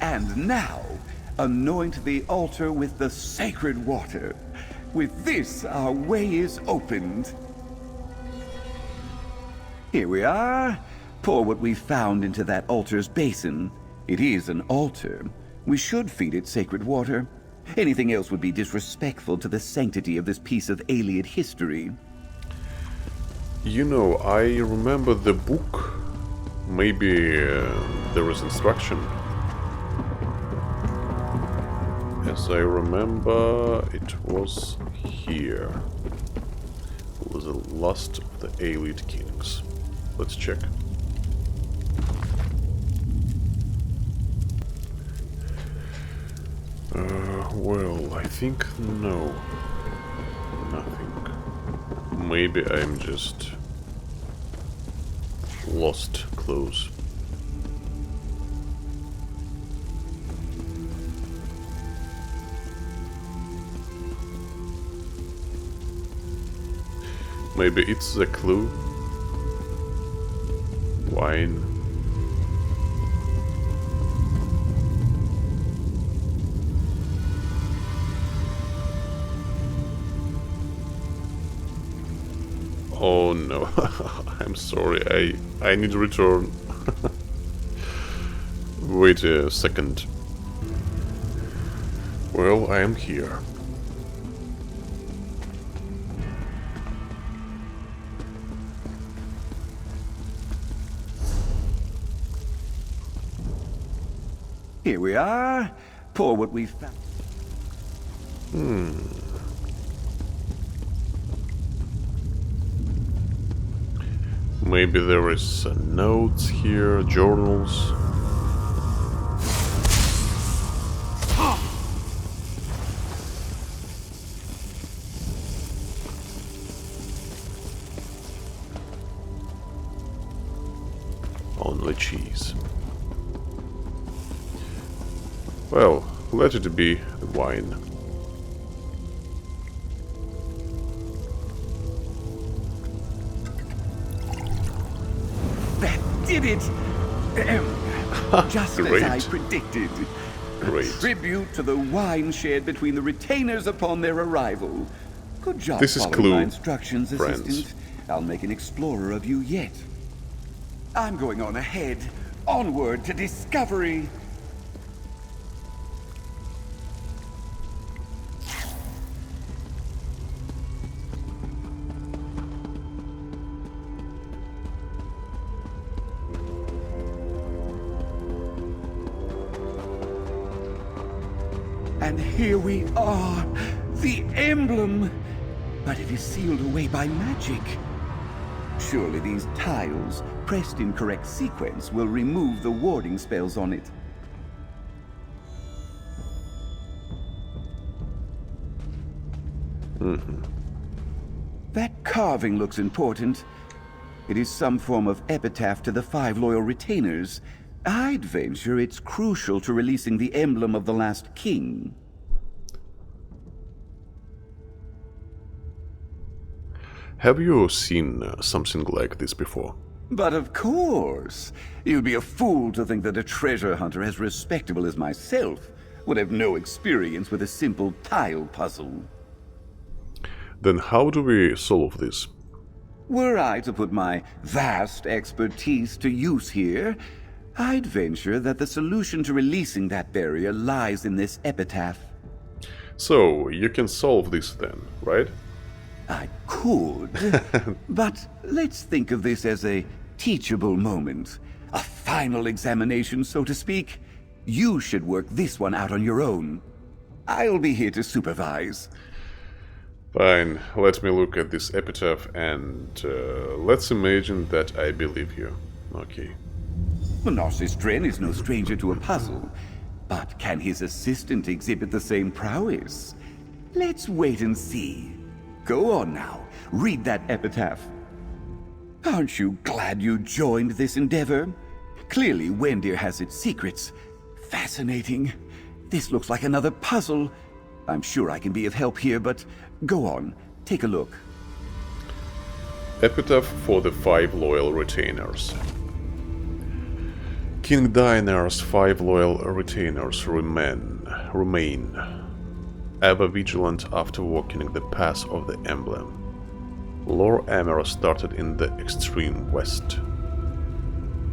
Speaker 3: And now, anoint the altar with the sacred water. With this, our way is opened. Here we are. Pour what we found into that altar's basin. It is an altar. We should feed it sacred water. Anything else would be disrespectful to the sanctity of this piece of alien history.
Speaker 1: You know, I remember the book. Maybe there was instruction. As I remember, it was here. It was the last of the Alien Kings. Let's check. Well, I think no. Nothing. Maybe I'm just lost close. Maybe it's the clue. Wine. Oh no, I'm sorry, I need to return. Wait a second. Well, I am here.
Speaker 3: Here we are. Pour what we've found.
Speaker 1: Maybe there is notes here, journals. Only cheese. Well, let it be the wine.
Speaker 3: That did it! Just as
Speaker 1: Great.
Speaker 3: I predicted.
Speaker 1: Great.
Speaker 3: A tribute to the wine shared between the retainers upon their arrival. Good job
Speaker 1: This is
Speaker 3: following
Speaker 1: clue,
Speaker 3: my instructions,
Speaker 1: friends.
Speaker 3: Assistant. I'll make an explorer of you yet. I'm going on ahead. Onward to discovery. And here we are, the emblem. But it is sealed away by magic. Surely these tiles, pressed in correct sequence, will remove the warding spells on it. That carving looks important. It is some form of epitaph to the 5 loyal retainers. I'd venture it's crucial to releasing the emblem of the last king.
Speaker 1: Have you seen something like this before?
Speaker 3: But of course! You'd be a fool to think that a treasure hunter as respectable as myself would have no experience with a simple tile puzzle.
Speaker 1: Then how do we solve this?
Speaker 3: Were I to put my vast expertise to use here, I'd venture that the solution to releasing that barrier lies in this epitaph.
Speaker 1: So, you can solve this then, right?
Speaker 3: I could, but let's think of this as a teachable moment. A final examination, so to speak. You should work this one out on your own. I'll be here to supervise.
Speaker 1: Fine, let me look at this epitaph and let's imagine that I believe you. Okay.
Speaker 3: Narcissus Dren is no stranger to a puzzle, but can his assistant exhibit the same prowess? Let's wait and see. Go on now, read that epitaph. Aren't you glad you joined this endeavor? Clearly Wendir has its secrets. Fascinating. This looks like another puzzle. I'm sure I can be of help here, but go on, take a look.
Speaker 1: Epitaph for the 5 loyal retainers. King Dinar's 5 loyal retainers remain ever vigilant after walking the path of the emblem. Lord Emera started in the extreme west.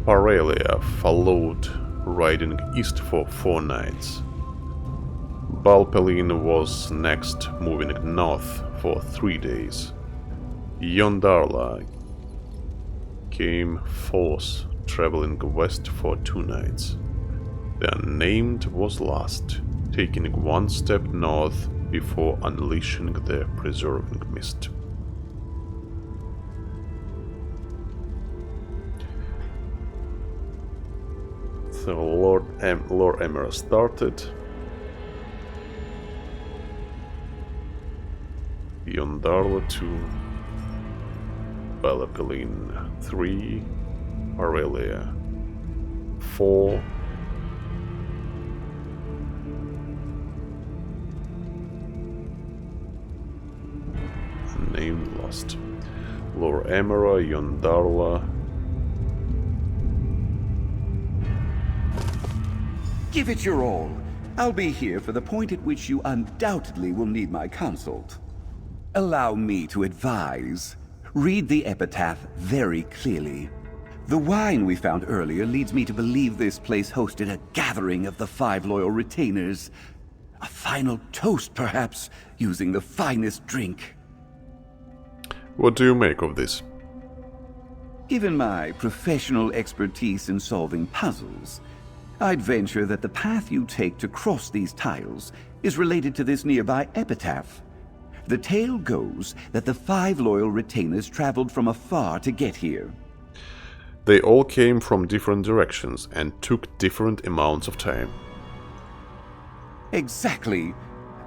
Speaker 1: Parelia followed, riding east for 4 nights. Balpelin was next, moving north for 3 days. Yondarla came forth, traveling west for 2 nights. The Unnamed was last, taking 1 step north before unleashing the preserving mist. So Lord Emera started. Yondarla 2, Balapelin 3, Aurelia 4, Name lost. Lord Emera, Yondarla.
Speaker 3: Give it your all. I'll be here for the point at which you undoubtedly will need my consult. Allow me to advise. Read the epitaph very clearly. The wine we found earlier leads me to believe this place hosted a gathering of the 5 loyal retainers. A final toast, perhaps, using the finest drink.
Speaker 1: What do you make of this?
Speaker 3: Given my professional expertise in solving puzzles, I'd venture that the path you take to cross these tiles is related to this nearby epitaph. The tale goes that the 5 loyal retainers traveled from afar to get here.
Speaker 1: They all came from different directions and took different amounts of time.
Speaker 3: Exactly.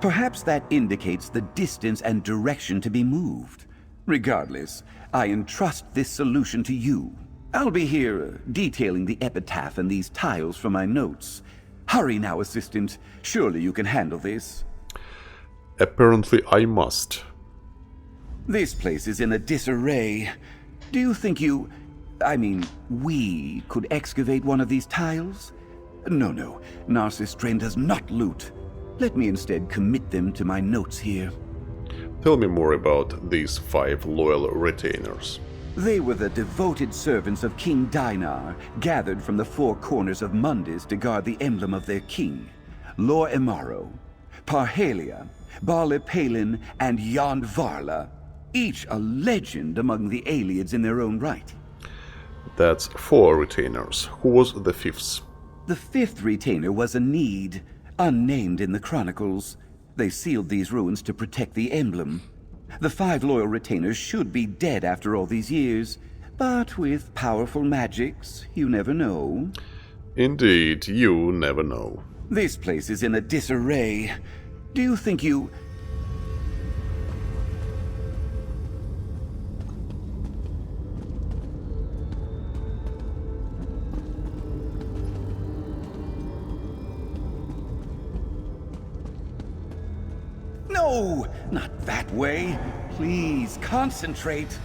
Speaker 3: Perhaps that indicates the distance and direction to be moved. Regardless, I entrust this solution to you. I'll be here detailing the epitaph and these tiles from my notes. Hurry now, assistant. Surely you can handle this.
Speaker 1: Apparently I must.
Speaker 3: This place is in a disarray. Do you think we could excavate one of these tiles? No. Narcissus Drain does not loot. Let me instead commit them to my notes here.
Speaker 1: Tell me more about these 5 loyal retainers.
Speaker 3: They were the devoted servants of King Dinar, gathered from the 4 corners of Mundus to guard the emblem of their king, Lor Emaro, Parhalia, Barle Palin, and Yond Varla, each a legend among the Aliads in their own right.
Speaker 1: That's 4 retainers. Who was the 5th?
Speaker 3: The 5th retainer was a need, unnamed in the chronicles. They sealed these ruins to protect the emblem. The 5 loyal retainers should be dead after all these years, but with powerful magics, you never know.
Speaker 1: Indeed, you never know.
Speaker 3: This place is in a disarray. Do you think you... No! Not that way. Please, concentrate.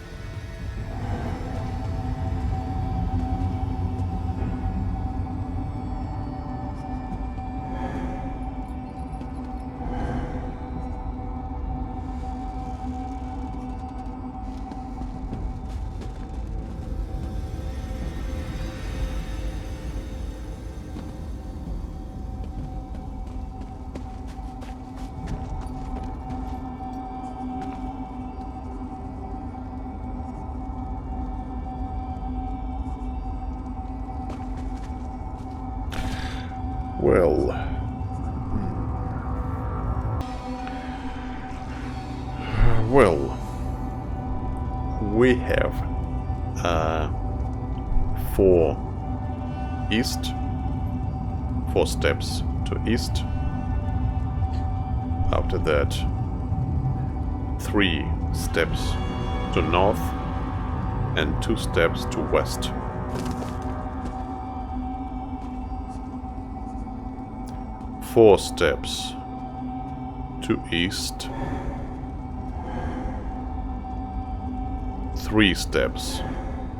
Speaker 1: Well, we have 4 east, 4 steps to east. After that, 3 steps to north and 2 steps to west. Four steps to east, 3 steps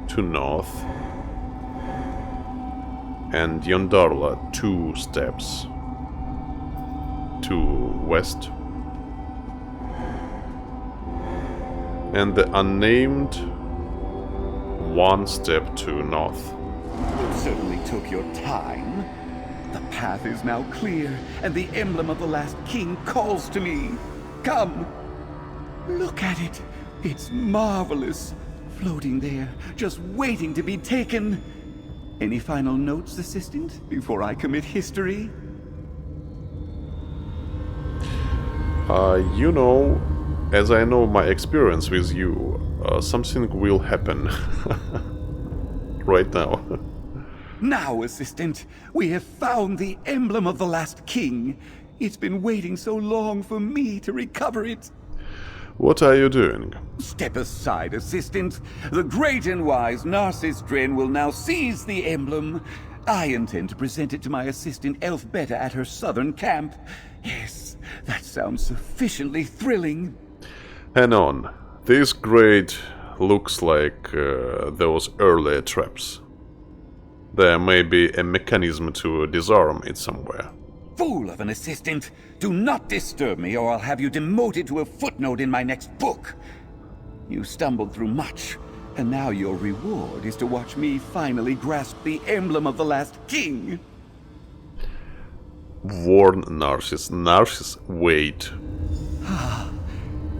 Speaker 1: to north, and Yondarla 2 steps to west, and the unnamed 1 step to north.
Speaker 3: You certainly took your time. The path is now clear, and the emblem of the last king calls to me. Come! Look at it. It's marvelous. Floating there, just waiting to be taken. Any final notes, assistant, before I commit history?
Speaker 1: You know, as I know my experience with you, something will happen. Right now.
Speaker 3: Now, assistant, we have found the emblem of the last king. It's been waiting so long for me to recover it.
Speaker 1: What are you doing?
Speaker 3: Step aside, assistant. The great and wise Narcissus Dren will now seize the emblem. I intend to present it to my assistant Elfbeta at her southern camp. Yes, that sounds sufficiently thrilling.
Speaker 1: Hang on. This grade looks like those earlier traps. There may be a mechanism to disarm it somewhere.
Speaker 3: Fool of an assistant! Do not disturb me or I'll have you demoted to a footnote in my next book! You stumbled through much, and now your reward is to watch me finally grasp the emblem of the last king.
Speaker 1: Warn Narcissus. Narcissus, wait.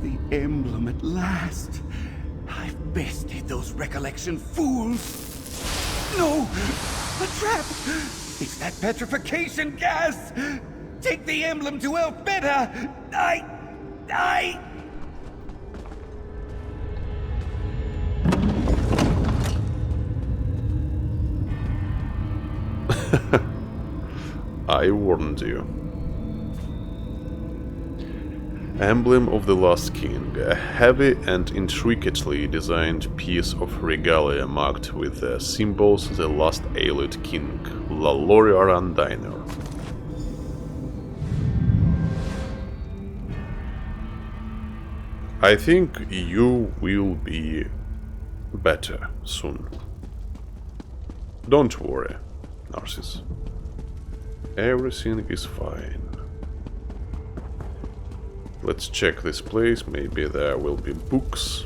Speaker 3: The emblem at last. I've bested those recollection fools. No! A trap! It's that petrification gas! Take the emblem to Elfbeta! I...
Speaker 1: I warned you. Emblem of the Last King, a heavy and intricately designed piece of regalia marked with the symbols the last Aelid king, Lalori Arandiner. I think you will be better soon. Don't worry, Narcissus. Everything is fine. Let's check this place, maybe there will be books.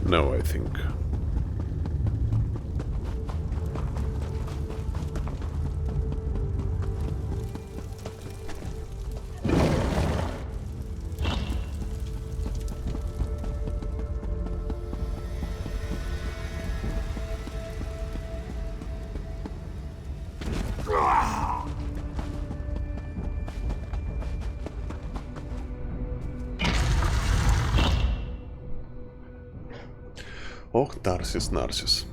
Speaker 1: No, I think. Och, Narcissus, Narcissus.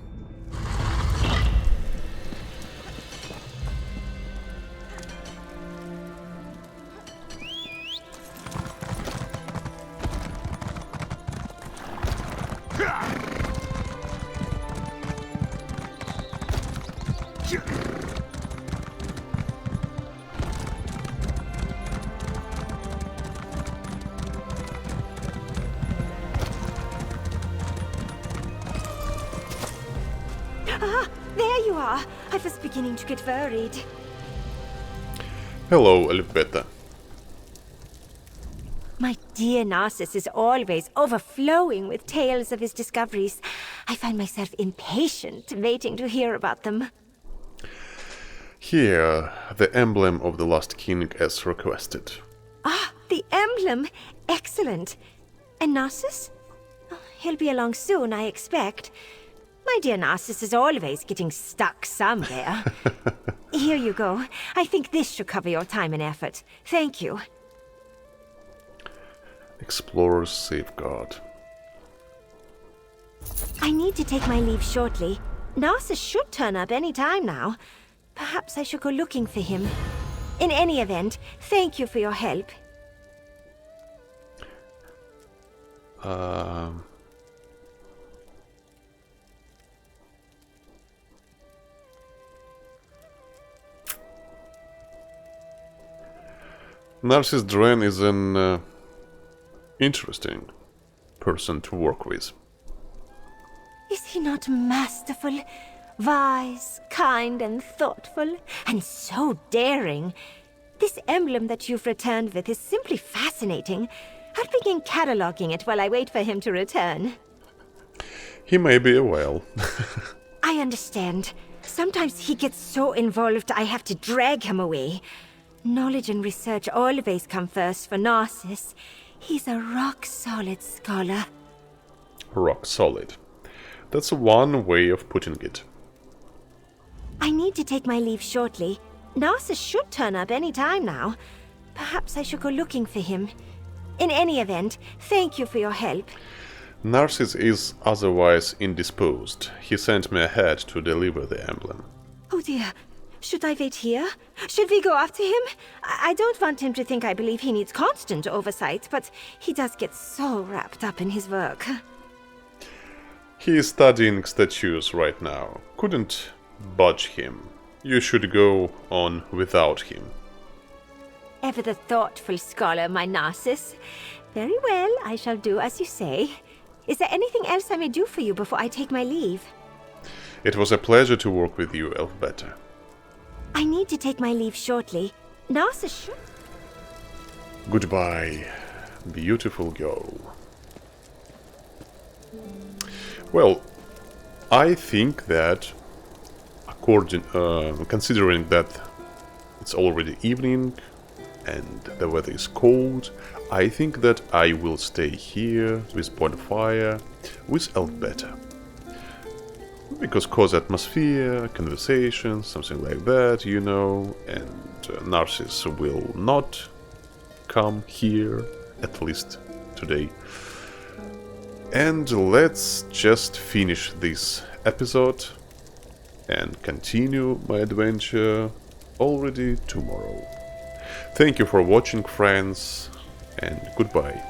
Speaker 2: Ah, there you are. I was beginning to get worried.
Speaker 1: Hello, Elfbeta.
Speaker 2: My dear Narcissus is always overflowing with tales of his discoveries. I find myself impatient, waiting to hear about them.
Speaker 1: Here, the emblem of the Last King as requested.
Speaker 2: Ah, the emblem! Excellent. And Narcissus? Oh, he'll be along soon, I expect. My dear Narcissus is always getting stuck somewhere. Here you go. I think this should cover your time and effort. Thank you.
Speaker 1: Explorer's Safeguard.
Speaker 2: I need to take my leave shortly. Narcissus should turn up any time now. Perhaps I should go looking for him. In any event, thank you for your help.
Speaker 1: Narcissus Dren is an interesting person to work with.
Speaker 2: Is he not masterful, wise, kind and thoughtful, and so daring? This emblem that you've returned with is simply fascinating. I'll begin cataloging it while I wait for him to return.
Speaker 1: He may be a whale.
Speaker 2: I understand. Sometimes he gets so involved I have to drag him away. Knowledge and research always come first for Narcissus. He's a rock-solid scholar.
Speaker 1: Rock solid. That's one way of putting it.
Speaker 2: I need to take my leave shortly. Narcissus should turn up any time now. Perhaps I should go looking for him. In any event, thank you for your help.
Speaker 1: Narcissus is otherwise indisposed. He sent me ahead to deliver the emblem.
Speaker 2: Oh dear. Should I wait here? Should we go after him? I don't want him to think I believe he needs constant oversight, but he does get so wrapped up in his work.
Speaker 1: He is studying statues right now. Couldn't budge him. You should go on without him.
Speaker 2: Ever the thoughtful scholar, my Narcissus. Very well, I shall do as you say. Is there anything else I may do for you before I take my leave?
Speaker 1: It was a pleasure to work with you, Elfbeta.
Speaker 2: I need to take my leave shortly. Narcissus should.
Speaker 1: Goodbye, beautiful girl. Well, I think that, considering that it's already evening and the weather is cold, I think that I will stay here with bonfire with Elfbeta. Because cause atmosphere, conversation, something like that, you know, and Narcissus will not come here, at least today. And let's just finish this episode and continue my adventure already tomorrow. Thank you for watching, friends, and goodbye.